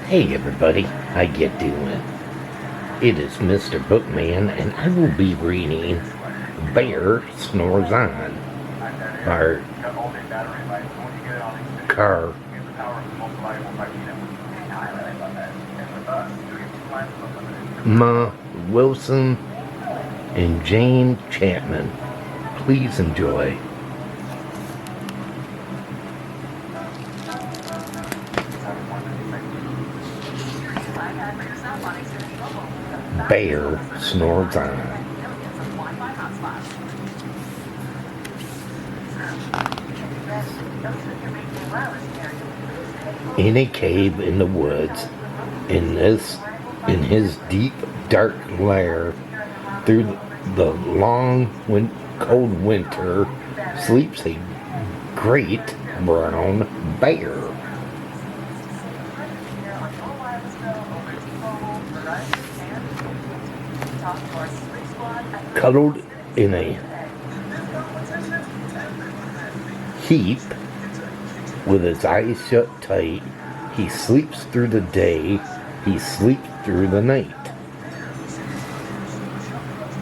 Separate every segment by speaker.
Speaker 1: Hey everybody, how you doing? It is Mr. Bookman, and I will be reading Bear Snores On by Car Ma Wilson and Jane Chapman. Please enjoy. Bear snores on. In a cave in the woods, in his deep, dark lair, through the long, cold winter, sleeps a great brown bear. Cuddled in a heap with his eyes shut tight, he sleeps through the day, he sleeps through the night.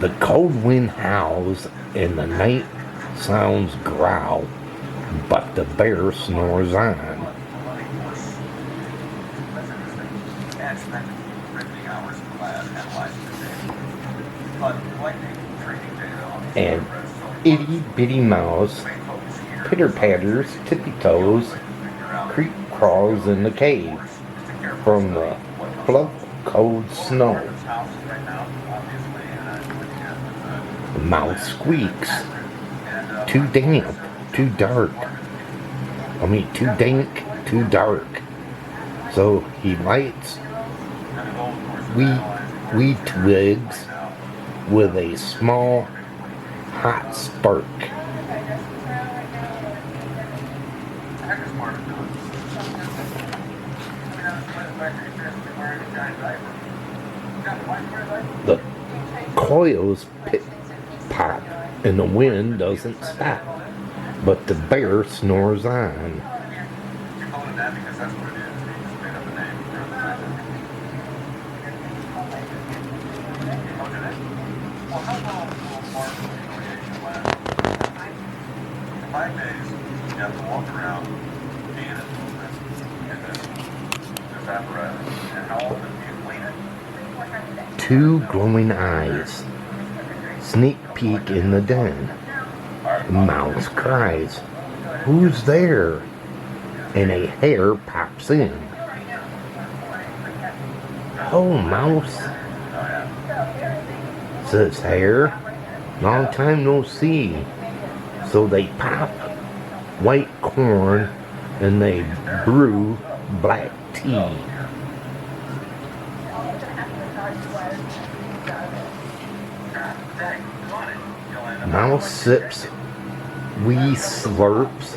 Speaker 1: The cold wind howls and the night sounds growl, but the bear snores on. And itty bitty mouse pitter patters, tippy toes, creep crawls in the cave from the fluff cold snow. The mouse squeaks, too damp, too dark. Too dank, too dark. So he lights wee twigs with a small hot spark. The coils pit-pot and the wind doesn't stop, but the bear snores on. Two glowing eyes sneak peek in the den. The mouse cries, "Who's there?" And a hare pops in. "Oh, mouse," says hare, "long time no see." So they pop white corn and they brew black tea. Mouse sips, wee slurps,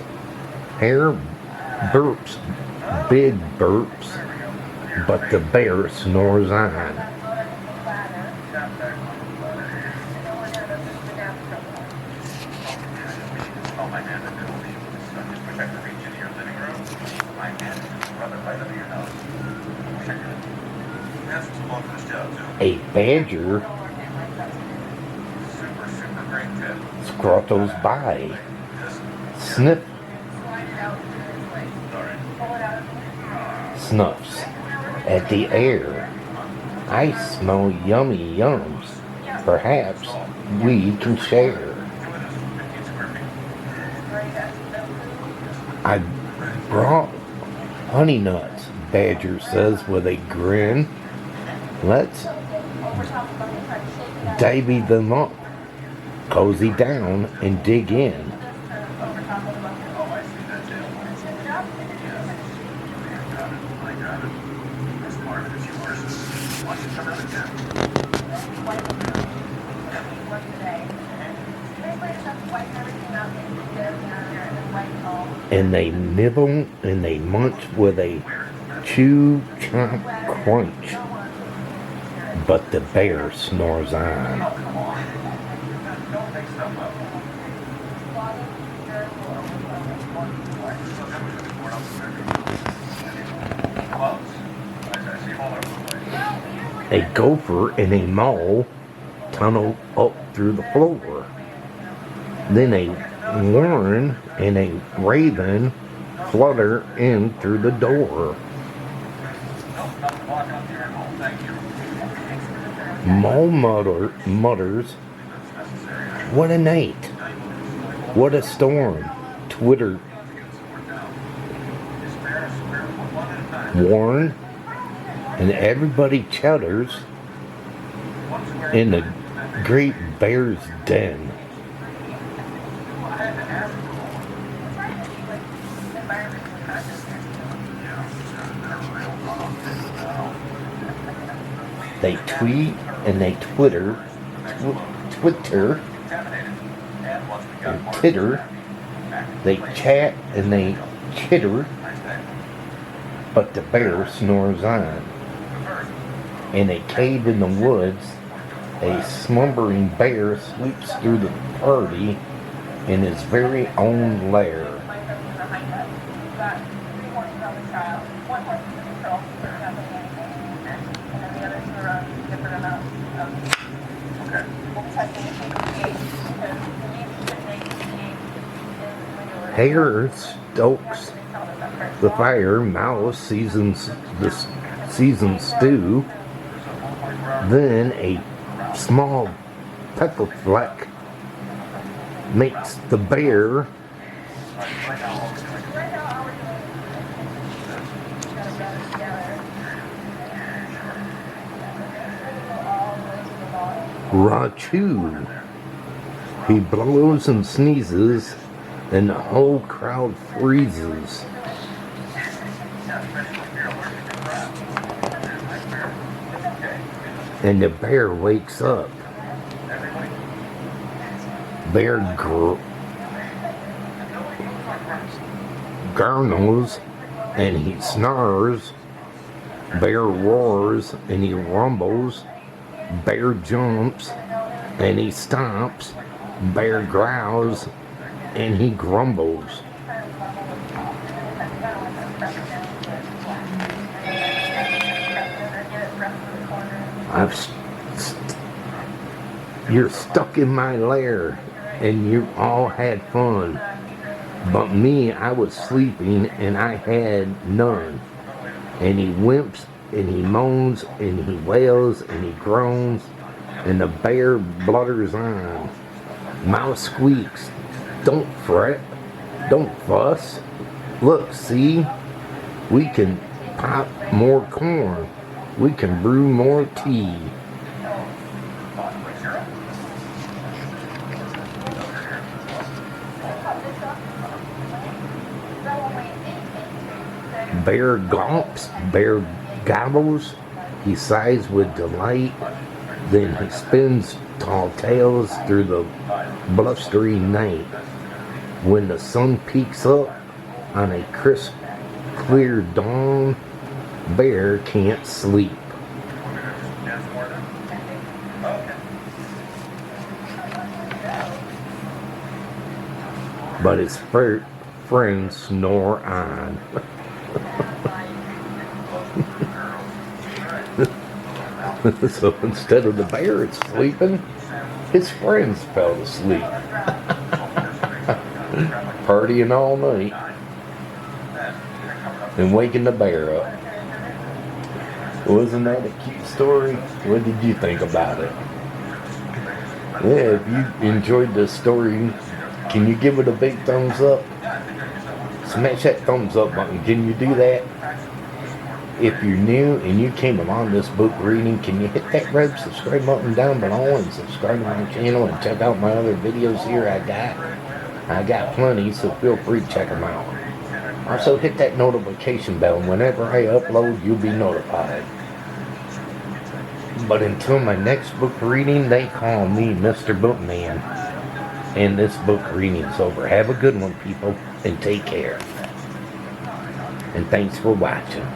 Speaker 1: hare burps, big burps, but the bear snores on. A badger scrottles by, snuffs at the air. "I smell yummy yums. Perhaps we can share." "I brought honey nuts," Badger says with a grin. "Let's divvy them up, cozy down, and dig in." And they nibble and they munch with a chew, chomp, crunch, but the bear snores on. A gopher and a mole tunnel up through the floor. Then a warren and a raven flutter in through the door. Mole mutters, "What a night! What a storm!" Twitter. Warren and everybody chatters in the great bear's den. They tweet and they Twitter and titter. They chat and they chitter, but the bear snores on. In a cave in the woods, a slumbering bear sleeps through the party in his very own lair. Hare stokes the fire, mouse seasons the seasoned stew. Then a small pepper fleck makes the bear Rachu. He blows and sneezes, and the whole crowd freezes. And the bear wakes up. Bear gargles and he snarls. Bear roars and he rumbles. Bear jumps and he stomps. Bear growls and he grumbles. You're stuck in my lair and you all had fun, but me, I was sleeping and I had none. And he whimps and he moans and he wails and he groans, and the bear blutters on. Mouse squeaks, "Don't fret, don't fuss. Look, see, we can pop more corn. We can brew more tea." Bear gulps, bear gobbles, he sighs with delight, then he spins tall tales through the blustery night. When the sun peeks up on a crisp, clear dawn, bear can't sleep. But his friends snore on. So instead of the bear sleeping, his friends fell asleep. Partying all night and waking the bear up. Wasn't that a cute story? What did you think about it? Yeah, if you enjoyed this story, can you give it a big thumbs up? Smash that thumbs up button. Can you do that? If you're new and you came along this book reading, can you hit that red subscribe button down below and subscribe to my channel and check out my other videos here I got plenty, so feel free to check them out. Also hit that notification bell, and whenever I upload, you'll be notified. But until my next book reading, they call me Mr.Bookman. And this book reading's over. Have a good one, people, and take care. And thanks for watching.